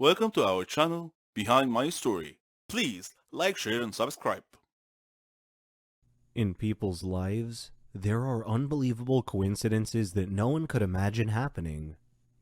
Welcome to our channel, Behind My Story. Please like, share, and subscribe. In people's lives, there are unbelievable coincidences that no one could imagine happening.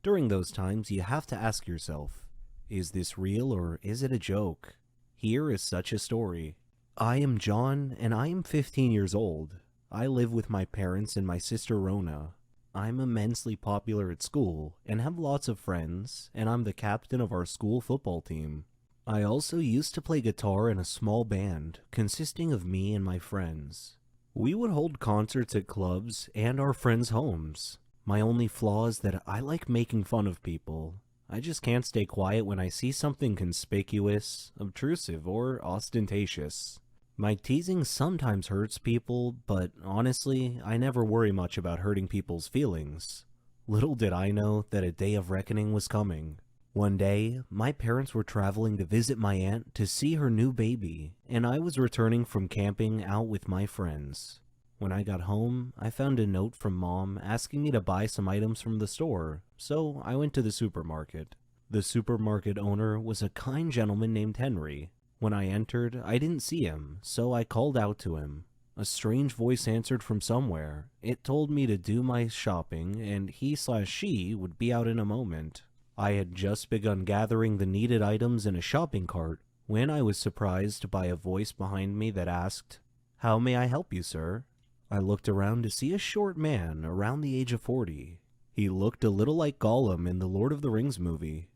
During those times, you have to ask yourself, is this real or is it a joke? Here is such a story. I am John, and I am 15 years old. I live with my parents and my sister Rona. I'm immensely popular at school and have lots of friends, and I'm the captain of our school football team. I also used to play guitar in a small band consisting of me and my friends. We would hold concerts at clubs and our friends' homes. My only flaw is that I like making fun of people. I just can't stay quiet when I see something conspicuous, obtrusive, or ostentatious. My teasing sometimes hurts people, but honestly, I never worry much about hurting people's feelings. Little did I know that a day of reckoning was coming. One day, my parents were traveling to visit my aunt to see her new baby, and I was returning from camping out with my friends. When I got home, I found a note from Mom asking me to buy some items from the store, so I went to the supermarket. The supermarket owner was a kind gentleman named Henry. When I entered, I didn't see him, so I called out to him. A strange voice answered from somewhere. It told me to do my shopping, and he/she would be out in a moment. I had just begun gathering the needed items in a shopping cart when I was surprised by a voice behind me that asked, "How may I help you, sir?" I looked around to see a short man around the age of 40. He looked a little like Gollum in the Lord of the Rings movie.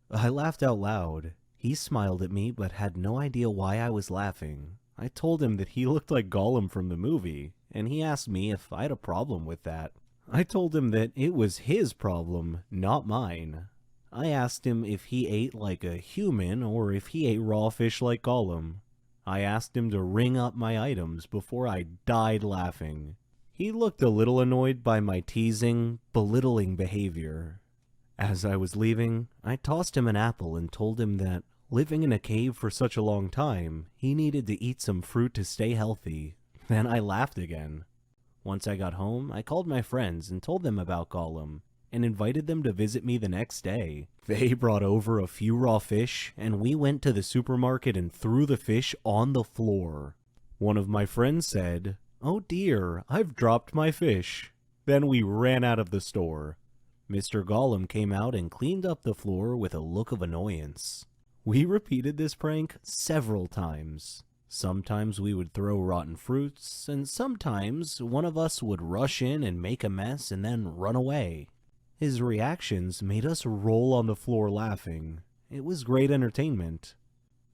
I laughed out loud. He smiled at me but had no idea why I was laughing. I told him that he looked like Gollum from the movie, and he asked me if I had a problem with that. I told him that it was his problem, not mine. I asked him if he ate like a human or if he ate raw fish like Gollum. I asked him to ring up my items before I died laughing. He looked a little annoyed by my teasing, belittling behavior. As I was leaving, I tossed him an apple and told him that, living in a cave for such a long time, he needed to eat some fruit to stay healthy. Then I laughed again. Once I got home, I called my friends and told them about Gollum, and invited them to visit me the next day. They brought over a few raw fish, and we went to the supermarket and threw the fish on the floor. One of my friends said, "Oh dear, I've dropped my fish." Then we ran out of the store. Mr. Gollum came out and cleaned up the floor with a look of annoyance. We repeated this prank several times. Sometimes we would throw rotten fruits, and sometimes one of us would rush in and make a mess and then run away. His reactions made us roll on the floor laughing. It was great entertainment.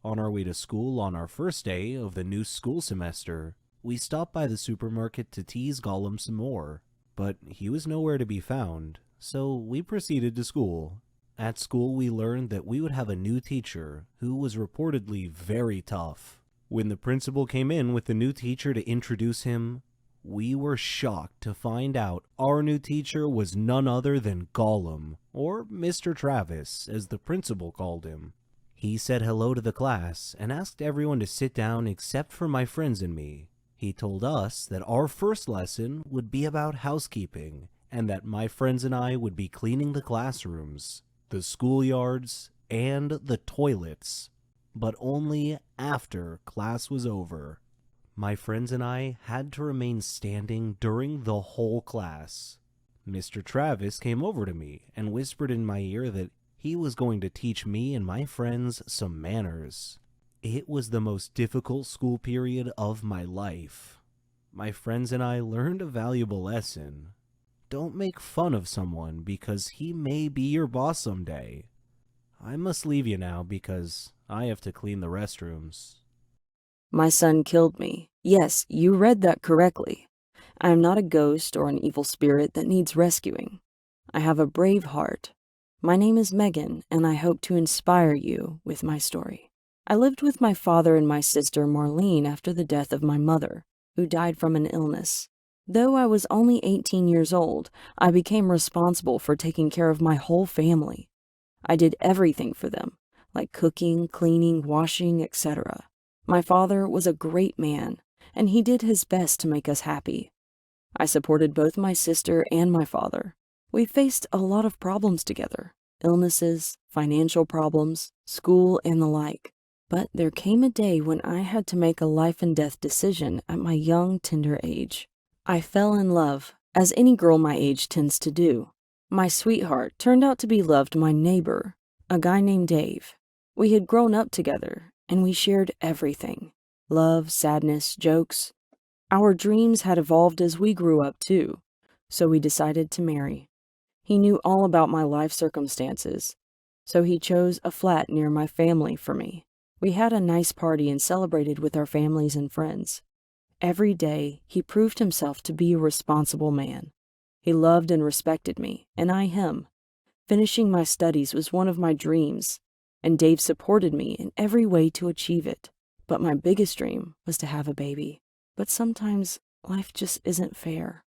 On our way to school on our first day of the new school semester, we stopped by the supermarket to tease Gollum some more, but he was nowhere to be found, so we proceeded to school. At school, we learned that we would have a new teacher who was reportedly very tough. When the principal came in with the new teacher to introduce him, we were shocked to find out our new teacher was none other than Gollum, or Mr. Travis, as the principal called him. He said hello to the class and asked everyone to sit down except for my friends and me. He told us that our first lesson would be about housekeeping, and that my friends and I would be cleaning the classrooms, the schoolyards, and the toilets, but only after class was over. My friends and I had to remain standing during the whole class. Mr. Travis came over to me and whispered in my ear that he was going to teach me and my friends some manners. It was the most difficult school period of my life. My friends and I learned a valuable lesson. Don't make fun of someone because he may be your boss someday. I must leave you now because I have to clean the restrooms. My son killed me. Yes, you read that correctly. I am not a ghost or an evil spirit that needs rescuing. I have a brave heart. My name is Megan, and I hope to inspire you with my story. I lived with my father and my sister Marlene after the death of my mother, who died from an illness. Though I was only 18 years old, I became responsible for taking care of my whole family. I did everything for them, like cooking, cleaning, washing, etc. My father was a great man, and he did his best to make us happy. I supported both my sister and my father. We faced a lot of problems together: illnesses, financial problems, school, and the like. But there came a day when I had to make a life and death decision at my young, tender age. I fell in love, as any girl my age tends to do. My sweetheart turned out to be loved my neighbor, a guy named Dave. We had grown up together, and we shared everything. Love, sadness, jokes. Our dreams had evolved as we grew up too, so we decided to marry. He knew all about my life circumstances, so he chose a flat near my family for me. We had a nice party and celebrated with our families and friends. Every day, he proved himself to be a responsible man. He loved and respected me, and I him. Finishing my studies was one of my dreams, and Dave supported me in every way to achieve it. But my biggest dream was to have a baby. But sometimes life just isn't fair.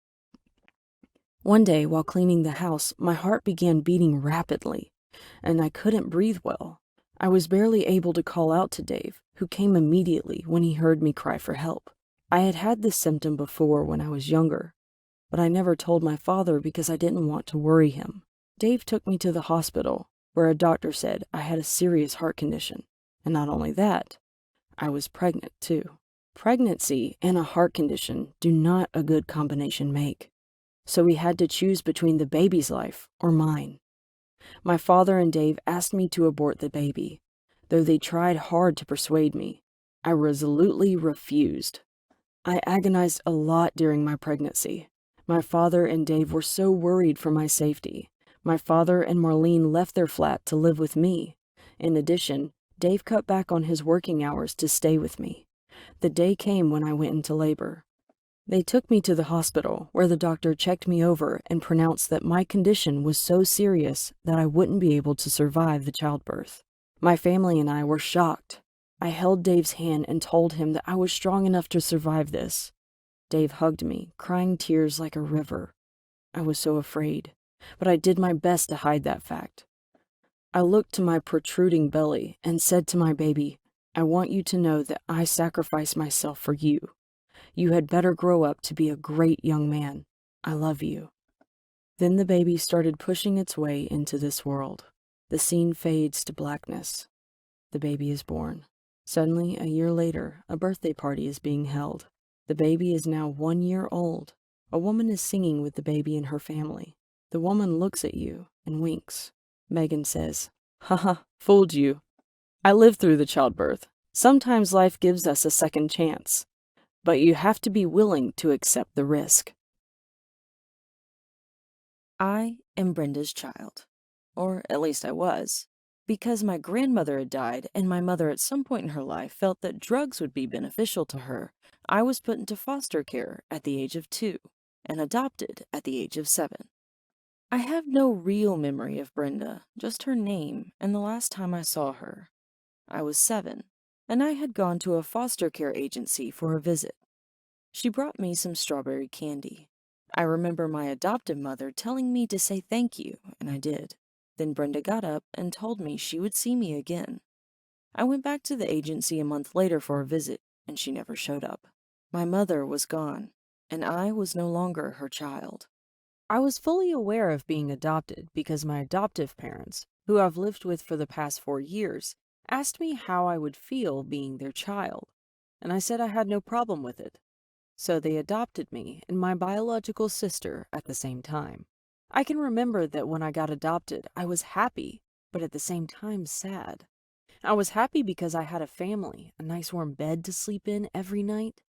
One day, while cleaning the house, my heart began beating rapidly, and I couldn't breathe well. I was barely able to call out to Dave, who came immediately when he heard me cry for help. I had had this symptom before when I was younger, but I never told my father because I didn't want to worry him. Dave took me to the hospital, where a doctor said I had a serious heart condition. And not only that, I was pregnant too. Pregnancy and a heart condition do not a good combination make. So we had to choose between the baby's life or mine. My father and Dave asked me to abort the baby. Though they tried hard to persuade me, I resolutely refused. I agonized a lot during my pregnancy. My father and Dave were so worried for my safety. My father and Marlene left their flat to live with me. In addition, Dave cut back on his working hours to stay with me. The day came when I went into labor. They took me to the hospital, where the doctor checked me over and pronounced that my condition was so serious that I wouldn't be able to survive the childbirth. My family and I were shocked. I held Dave's hand and told him that I was strong enough to survive this. Dave hugged me, crying tears like a river. I was so afraid, but I did my best to hide that fact. I looked to my protruding belly and said to my baby, "I want you to know that I sacrificed myself for you. You had better grow up to be a great young man. I love you." Then the baby started pushing its way into this world. The scene fades to blackness. The baby is born. Suddenly, a year later, a birthday party is being held. The baby is now 1 year old. A woman is singing with the baby and her family. The woman looks at you and winks. Megan says, "Haha, fooled you. I lived through the childbirth. Sometimes life gives us a second chance, but you have to be willing to accept the risk." I am Brenda's child, or at least I was. Because my grandmother had died and my mother at some point in her life felt that drugs would be beneficial to her, I was put into foster care at the age of 2 and adopted at the age of 7. I have no real memory of Brenda, just her name and the last time I saw her. I was 7, and I had gone to a foster care agency for a visit. She brought me some strawberry candy. I remember my adoptive mother telling me to say thank you, and I did. Then Brenda got up and told me she would see me again. I went back to the agency a month later for a visit, and she never showed up. My mother was gone, and I was no longer her child. I was fully aware of being adopted because my adoptive parents, who I've lived with for the past 4 years, asked me how I would feel being their child, and I said I had no problem with it. So they adopted me and my biological sister at the same time. I can remember that when I got adopted, I was happy, but at the same time sad. I was happy because I had a family, a nice warm bed to sleep in every night,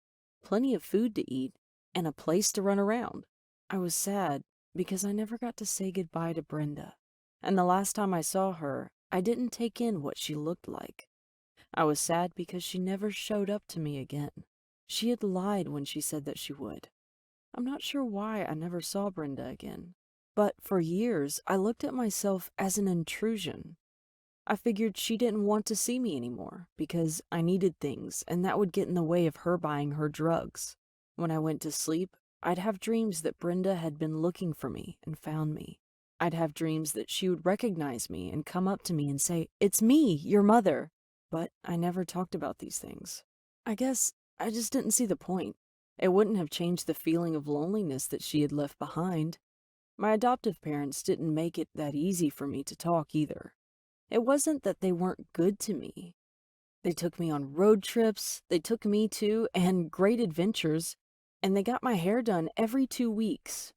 plenty of food to eat, and a place to run around. I was sad because I never got to say goodbye to Brenda, and the last time I saw her, I didn't take in what she looked like. I was sad because she never showed up to me again. She had lied when she said that she would. I'm not sure why I never saw Brenda again. But for years, I looked at myself as an intrusion. I figured she didn't want to see me anymore because I needed things and that would get in the way of her buying her drugs. When I went to sleep, I'd have dreams that Brenda had been looking for me and found me. I'd have dreams that she would recognize me and come up to me and say, "It's me, your mother." But I never talked about these things. I guess I just didn't see the point. It wouldn't have changed the feeling of loneliness that she had left behind. My adoptive parents didn't make it that easy for me to talk either. It wasn't that they weren't good to me. They took me on road trips, they took me to, and great adventures, and they got my hair done every 2 weeks.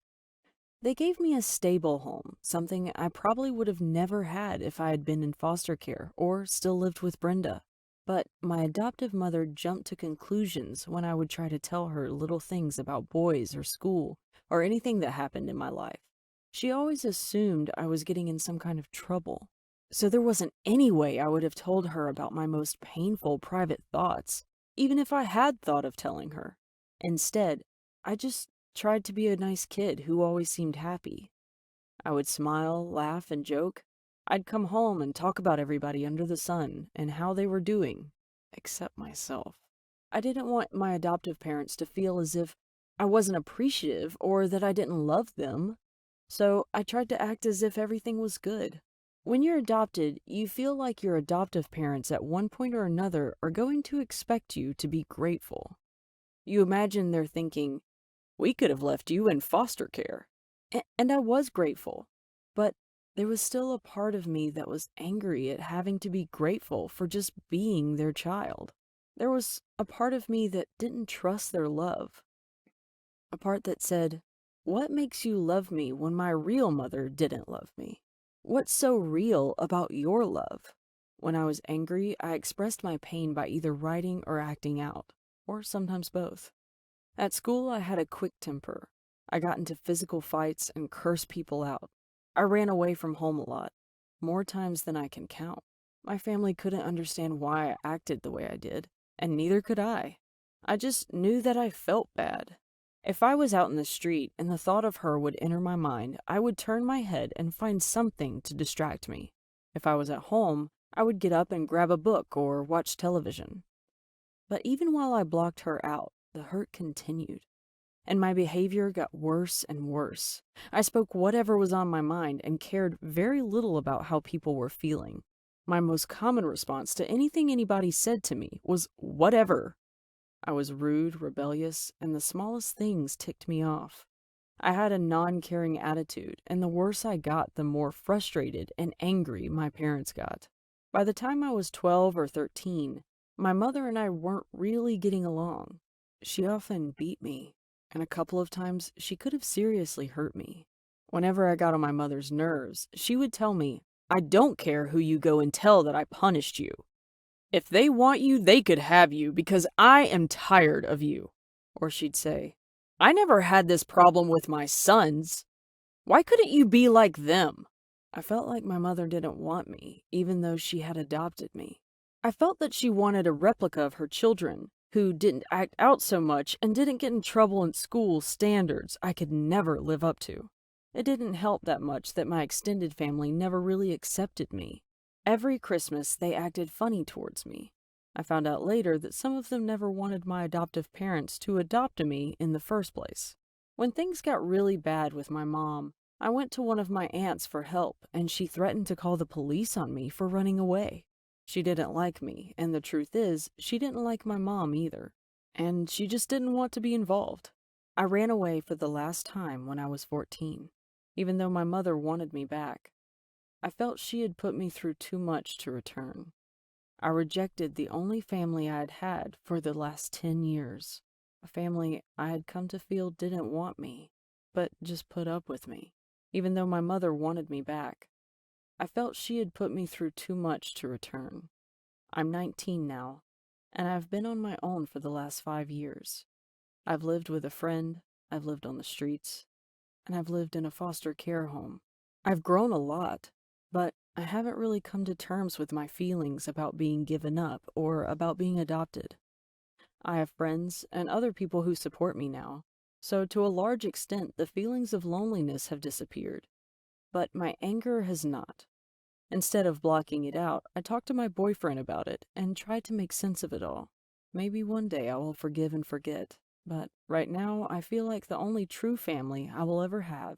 They gave me a stable home, something I probably would have never had if I had been in foster care or still lived with Brenda. But my adoptive mother jumped to conclusions when I would try to tell her little things about boys or school or anything that happened in my life. She always assumed I was getting in some kind of trouble. So there wasn't any way I would have told her about my most painful private thoughts, even if I had thought of telling her. Instead, I just tried to be a nice kid who always seemed happy. I would smile, laugh, and joke. I'd come home and talk about everybody under the sun and how they were doing, except myself. I didn't want my adoptive parents to feel as if I wasn't appreciative or that I didn't love them, so I tried to act as if everything was good. When you're adopted, you feel like your adoptive parents at one point or another are going to expect you to be grateful. You imagine they're thinking, "We could have left you in foster care." And I was grateful, but there was still a part of me that was angry at having to be grateful for just being their child. There was a part of me that didn't trust their love. A part that said, "What makes you love me when my real mother didn't love me? What's so real about your love?" When I was angry, I expressed my pain by either writing or acting out, or sometimes both. At school, I had a quick temper. I got into physical fights and cursed people out. I ran away from home a lot, more times than I can count. My family couldn't understand why I acted the way I did, and neither could I. I just knew that I felt bad. If I was out in the street and the thought of her would enter my mind, I would turn my head and find something to distract me. If I was at home, I would get up and grab a book or watch television. But even while I blocked her out, the hurt continued, and my behavior got worse and worse. I spoke whatever was on my mind and cared very little about how people were feeling. My most common response to anything anybody said to me was whatever. I was rude, rebellious, and the smallest things ticked me off. I had a non-caring attitude, and the worse I got, the more frustrated and angry my parents got. By the time I was 12 or 13, my mother and I weren't really getting along. She often beat me, and a couple of times she could have seriously hurt me. Whenever I got on my mother's nerves, she would tell me, "I don't care who you go and tell that I punished you. If they want you, they could have you because I am tired of you." Or she'd say, "I never had this problem with my sons. Why couldn't you be like them?" I felt like my mother didn't want me, even though she had adopted me. I felt that she wanted a replica of her children, who didn't act out so much and didn't get in trouble in school standards I could never live up to. It didn't help that much that my extended family never really accepted me. Every Christmas, they acted funny towards me. I found out later that some of them never wanted my adoptive parents to adopt me in the first place. When things got really bad with my mom, I went to one of my aunts for help, and she threatened to call the police on me for running away. She didn't like me, and the truth is, she didn't like my mom either, and she just didn't want to be involved. I ran away for the last time when I was 14, even though my mother wanted me back. I felt she had put me through too much to return. I rejected the only family I had had for the last 10 years, a family I had come to feel didn't want me, but just put up with me, even though my mother wanted me back. I felt she had put me through too much to return. I'm 19 now, and I've been on my own for the last 5 years. I've lived with a friend, I've lived on the streets, and I've lived in a foster care home. I've grown a lot, but I haven't really come to terms with my feelings about being given up or about being adopted. I have friends and other people who support me now, so to a large extent the feelings of loneliness have disappeared. But my anger has not. Instead of blocking it out, I talked to my boyfriend about it and tried to make sense of it all. Maybe one day I will forgive and forget, but right now I feel like the only true family I will ever have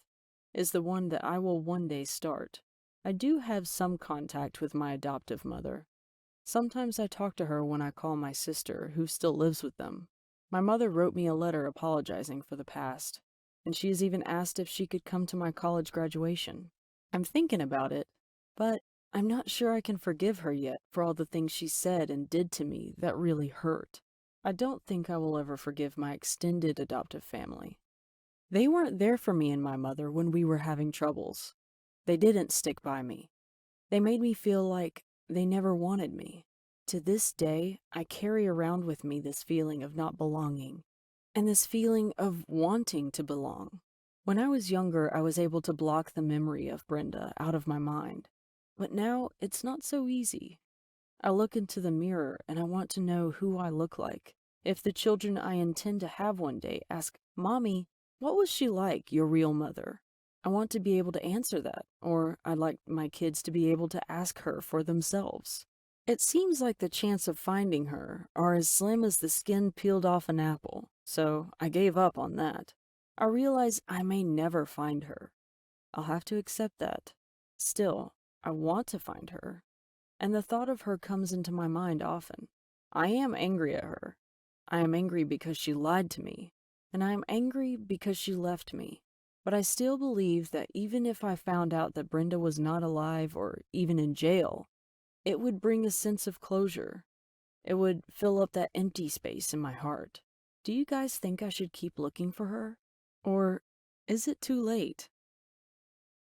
is the one that I will one day start. I do have some contact with my adoptive mother. Sometimes I talk to her when I call my sister, who still lives with them. My mother wrote me a letter apologizing for the past, and she has even asked if she could come to my college graduation. I'm thinking about it, but I'm not sure I can forgive her yet for all the things she said and did to me that really hurt. I don't think I will ever forgive my extended adoptive family. They weren't there for me and my mother when we were having troubles. They didn't stick by me. They made me feel like they never wanted me. To this day, I carry around with me this feeling of not belonging, and this feeling of wanting to belong. When I was younger, I was able to block the memory of Brenda out of my mind, but now it's not so easy. I look into the mirror and I want to know who I look like. If the children I intend to have one day ask, "Mommy, what was she like, your real mother?" I want to be able to answer that, or I'd like my kids to be able to ask her for themselves. It seems like the chance of finding her are as slim as the skin peeled off an apple, so I gave up on that. I realize I may never find her. I'll have to accept that. Still, I want to find her, and the thought of her comes into my mind often. I am angry at her. I am angry because she lied to me, and I am angry because she left me. But I still believe that even if I found out that Brenda was not alive or even in jail, it would bring a sense of closure. It would fill up that empty space in my heart. Do you guys think I should keep looking for her? Or is it too late?